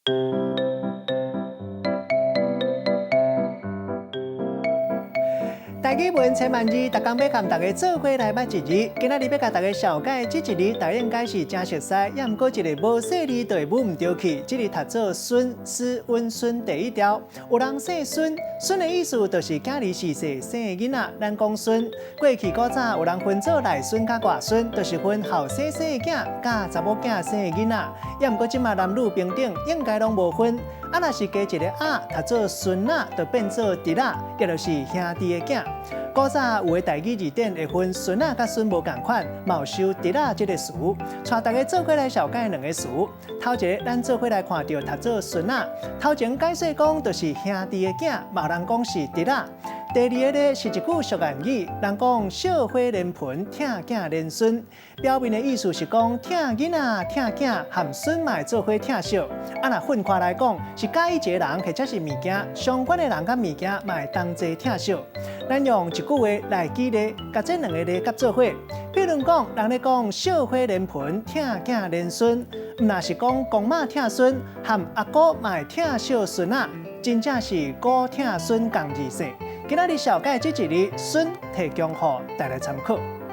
大家问千万字，逐工要甲大家做伙来捌一字。今仔日要甲大家小解这一字，大家应该是真熟悉，也毋过一个无细字对母唔对去。这里读做孙，诗温孙第一条。有人姓孙，孙的意思就是囝儿逝世生的囡仔。咱讲孙，过去古早有人分做内孙甲外孙，就是分后生生的囝甲查某囝生的囡仔。也毋过即马男女平等，应该拢无分。啊，若是加一个啊，读做孙仔，就变做侄仔，也就是兄弟的囝。古早有的台语字典会分孙仔甲孙无共款，嘛有收侄仔这个词。带大家做伙来小解两个词。头一个，咱做伙来看到读做孙仔。头前解释讲，就是兄弟的囝，嘛有人讲是侄仔。第二个呢是一句俗谚语，人讲笑花连盆，疼囝连孙。表面的意思是讲疼囡仔、疼囝和孙嘛做伙疼惜。啊，若分开来讲，是介意一个人或者是物件，相关的人甲物件嘛会同齐疼惜。咱用一句话来举例，甲这两个例合做伙。比如讲，人咧讲笑花连盆，疼囝连孙，若是讲公妈疼孙，和阿哥嘛会疼惜孙仔，真正是哥疼孙共二世。今仔日小解这一字，孙提供予大家参考。